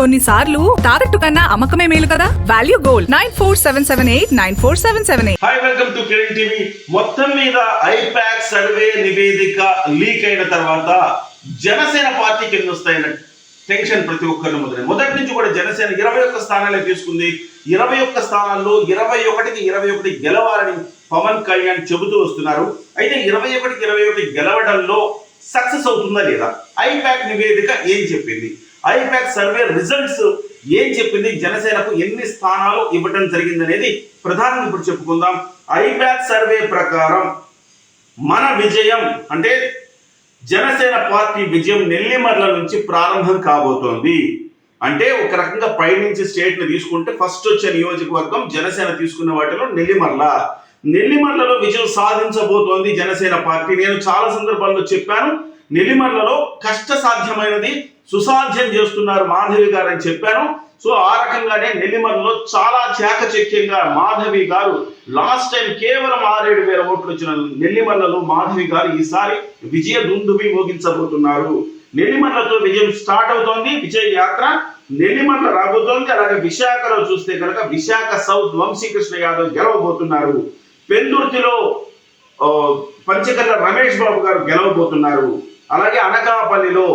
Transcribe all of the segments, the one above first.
కొన్నిసార్లు తాకట్టు కన్నా అమ్మకమే మేలు కదా. Value gold 9477894778. Hi, welcome to Kiran TV. మొత్తం మీద ఐపాక్ సర్వే నివేదిక లీక్ అయిన తర్వాత జనసేన పార్టీకి ఎన్ని వస్తాయన్న టెన్షన్ ప్రతి ఒక్కరిని మొదటి నుంచి కూడా జనసేన 21 స్థానాలే తీసుకుంది. 21 స్థానాల్లో 21కి 21 గెలవాలని పవన్ కళ్యాణ్ చెబుతూ వస్తున్నారు. అయితే 21కి 21 గెలవడంలో సక్సెస్ అవుతుందా లేదా? ఐపాక్ నివేదిక ఏం చెప్పింది? ఐపాక్ సర్వే రిజల్ట్స్ ఏం చెప్పింది? జనసేనకు ఎన్ని స్థానాలు ఇవ్వడం జరిగిందనేది ప్రధానంగా ఇప్పుడు చెప్పుకుందాం. ఐపాక్ సర్వే ప్రకారం మన విజయం అంటే జనసేన పార్టీ విజయం నెల్లిమర్ల నుంచి ప్రారంభం కాబోతోంది. అంటే ఒక రకంగా పైనుంచి స్టేట్ ని తీసుకుంటే ఫస్ట్ వచ్చే నియోజకవర్గం జనసేన తీసుకున్న వాటిలో నెల్లిమర్లలో విజయం సాధించబోతోంది జనసేన పార్టీ. నేను చాలా సందర్భాల్లో చెప్పాను, నెల్లిమర్లలో కష్ట సాధ్యమైనది సుసాధ్యం చేస్తున్నారు మాధవి గారు అని చెప్పాను. సో ఆ రకంగానే నెల్లిమర్లలో చాలా చాకచక్యంగా మాధవి గారు లాస్ట్ టైం కేవలం 6,000-7,000 ఓట్లు వచ్చిన నెల్లిమర్లలో మాధవి గారు ఈసారి విజయ దుందుబి మోగించబోతున్నారు. నెల్లిమర్లతో విజయం స్టార్ట్ అవుతోంది. విజయ యాత్ర నెల్లిమర్ల రాబోతోంది. అలాగే విశాఖలో చూస్తే కనుక విశాఖ సౌత్ వంశీకృష్ణ యాదవ్ గెలవబోతున్నారు. పెందుర్తిలో పంచకర్ల రమేష్ బాబు గారు గెలవబోతున్నారు. అలాగే అనకాపల్లిలో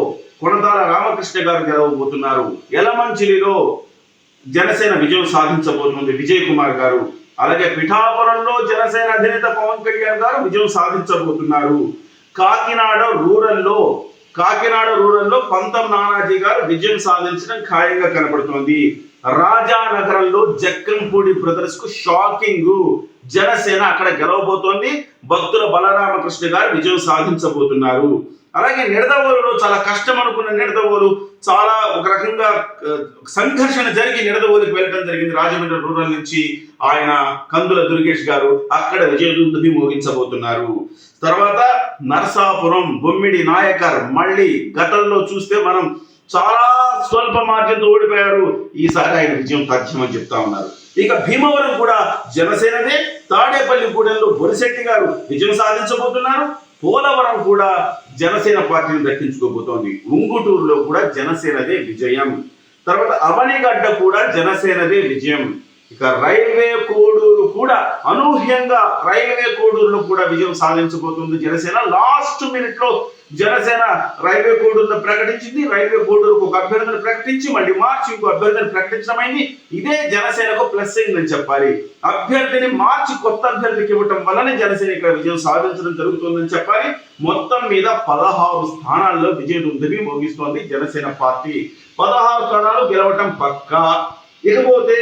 కొనతాల రామకృష్ణ గారు గెలవబోతున్నారు. యలమంచిలిలో జనసేన విజయం సాధించబోతుంది విజయ్ కుమార్ గారు. అలాగే పిఠాపురంలో జనసేన అధినేత పవన్ కళ్యాణ్ గారు విజయం సాధించబోతున్నారు. కాకినాడ రూరల్లో పంతం నానాజీ గారు విజయం సాధించడం ఖాయంగా కనబడుతోంది. రాజానగరంలో జక్కంపూడి బ్రదర్స్ కు షాకింగ్, జనసేన అక్కడ గెలవబోతోంది. భక్తుల బలరామకృష్ణ గారు విజయం సాధించబోతున్నారు. అలాగే నిడదవోలులో చాలా కష్టం అనుకున్న నిడదవోలు చాలా ఒక రకంగా సంఘర్షణ జరిగి నిడదవోలుకి వెళ్ళడం జరిగింది. రాజమండ్రి రూరల్ నుంచి ఆయన కందుల దుర్గేష్ గారు అక్కడ విజయదుందుబి మోగించబోతున్నారు. తర్వాత నరసాపురం, బొమ్మిడి నాయకర్ మళ్ళీ గతంలో చూస్తే మనం చాలా స్వల్ప మార్జిన్తో ఓడిపోయారు. ఈసారి ఆయన విజయం తథ్యమని చెప్తా ఉన్నారు. ఇక భీమవరం కూడా జనసేనదే. తాడేపల్లిగూడెంలో బొలిశెట్టి గారు విజయం సాధించబోతున్నారు. పోలవరం కూడా జనసేన పార్టీని దక్కించుకోబోతోంది. ఉంగుటూరులో కూడా జనసేనదే విజయం. తర్వాత అవనిగడ్డ కూడా జనసేనదే విజయం. ఇక రైల్వే కోడూరు కూడా అనూహ్యంగా రైల్వే కోడూరులో కూడా విజయం సాధించబోతుంది జనసేన. లాస్ట్ మినిట్ లో జనసేన రైల్వే కోడూరును ప్రకటించింది. రైల్వే కోడూరుకు ఒక అభ్యర్థిని ప్రకటించి మళ్ళీ మార్చి ఇంకో అభ్యర్థిని ప్రకటించడమైంది. ఇదే జనసేనకు ప్లస్ అయిందని చెప్పాలి. అభ్యర్థిని మార్చి కొత్త అభ్యర్థికి ఇవ్వటం వల్లనే జనసేన ఇక్కడ విజయం సాధించడం జరుగుతుందని చెప్పాలి. మొత్తం మీద 16 స్థానాల్లో విజయదుందుబి మోగిస్తోంది జనసేన పార్టీ. 16 స్థానాలు గెలవటం పక్కా. ఇకపోతే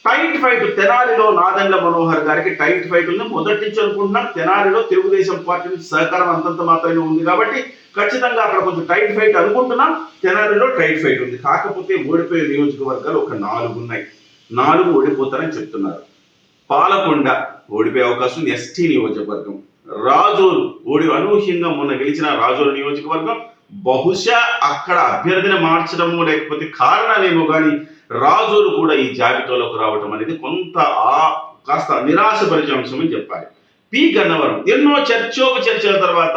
టైట్ ఫైట్ తెనాలిలో నాదెండ్ల మనోహర్ గారికి టైట్ ఫైట్ ఉంది. మొదటి నుంచి అనుకుంటున్నాం తెనాలిలో తెలుగుదేశం పార్టీ నుంచి సహకారం అంతంత మాత్రమే ఉంది కాబట్టి ఖచ్చితంగా అక్కడ కొంచెం టైట్ ఫైట్ అనుకుంటున్నాం. తెనాలిలో టైట్ ఫైట్ ఉంది. కాకపోతే ఓడిపోయే నియోజకవర్గాలు ఒక 4 ఉన్నాయి. 4 ఓడిపోతారని చెప్తున్నారు. పాలకొండ ఓడిపోయే అవకాశం ఉంది, ఎస్టీ నియోజకవర్గం. రాజోలు అనూహ్యంగా మొన్న గెలిచిన రాజోలు నియోజకవర్గం. బహుశా అక్కడ అభ్యర్థిని మార్చడము లేకపోతే కారణాలేమో కానీ రాజోలు కూడా ఈ జాబితాలోకి రావటం అనేది కాస్త నిరాశపరిచే అంశం అని చెప్పాలి. పి గన్నవరం ఎన్నో చర్చల తర్వాత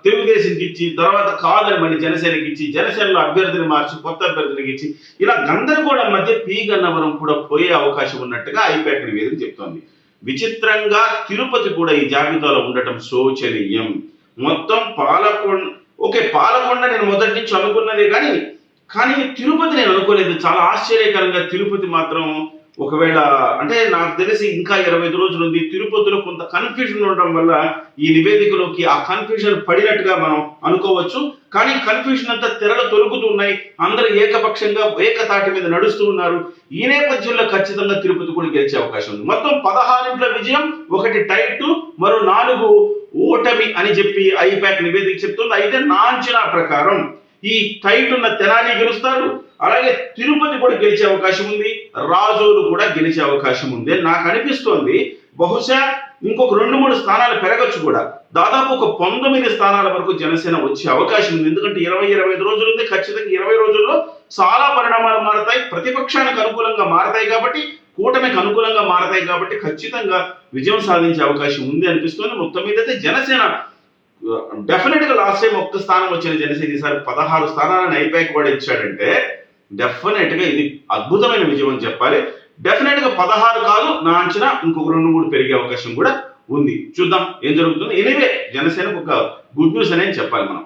తెలుగుదేశంకి ఇచ్చి తర్వాత కాదని మళ్ళీ జనసేనకి ఇచ్చి జనసేనలో అభ్యర్థిని మార్చి కొత్త అభ్యర్థినికి ఇచ్చి ఇలా గందరగోళం మధ్య పి గన్నవరం కూడా పోయే అవకాశం ఉన్నట్టుగా ఐపాక్ నివేదిక చెప్తోంది. విచిత్రంగా తిరుపతి కూడా ఈ జాబితాలో ఉండటం శోచనీయం. మొత్తం పాలకొండ నేను మొదటి నుంచి అనుకున్నదే కానీ తిరుపతి నేను అనుకోలేదు. చాలా ఆశ్చర్యకరంగా తిరుపతి మాత్రం ఒకవేళ అంటే నాకు తెలిసి ఇంకా 25 రోజులు ఉంది. తిరుపతిలో కొంత కన్ఫ్యూజన్ ఉండడం వల్ల ఈ నివేదికలోకి ఆ కన్ఫ్యూజన్ పడినట్టుగా మనం అనుకోవచ్చు. కానీ కన్ఫ్యూజన్ అంతా తెరలు తొలుగుతున్నాయి. అందరూ ఏకపక్షంగా ఏకతాటి మీద నడుస్తూ ఉన్నారు. ఈ నేపథ్యంలో ఖచ్చితంగా తిరుపతి కూడా గెలిచే అవకాశం ఉంది. మొత్తం 16 విజయం, 1 టైట్, మరో 4 ఓటమి అని చెప్పి ఐపాక్ నివేదిక చెప్తుంది. అయితే నా అంచనా ప్రకారం ఈ టైట్ ఉన్న తెనాలి గెలుస్తారు. అలాగే తిరుపతి కూడా గెలిచే అవకాశం ఉంది. రాజోలు కూడా గెలిచే అవకాశం ఉంది నాకు అనిపిస్తోంది. బహుశా ఇంకొక 2-3 స్థానాలు పెరగచ్చు కూడా. దాదాపు ఒక 19 స్థానాల వరకు జనసేన వచ్చే అవకాశం ఉంది. ఎందుకంటే 20-25 రోజులు ఉంది. ఖచ్చితంగా 20 రోజుల్లో చాలా పరిణామాలు మారతాయి. ప్రతిపక్షానికి అనుకూలంగా మారతాయి కాబట్టి, కూటమికి అనుకూలంగా మారతాయి కాబట్టి ఖచ్చితంగా విజయం సాధించే అవకాశం ఉంది అనిపిస్తుంది. మొత్తం మీద అయితే జనసేన డెఫినెట్ గా లాస్ట్ టైం 1 స్థానం వచ్చిన జనసేన ఈసారి 16 స్థానాలను ఐపాక్ కూడా ఇచ్చాడంటే డెఫినెట్ గా ఇది అద్భుతమైన విజయం అని చెప్పాలి. డెఫినెట్ గా 16 కాదు, నా అంచనా ఇంకొక 2-3 పెరిగే అవకాశం కూడా ఉంది. చూద్దాం ఏం జరుగుతుంది. ఎనీవే జనసేనకు ఒక గుడ్ న్యూస్ అనేది చెప్పాలి మనం.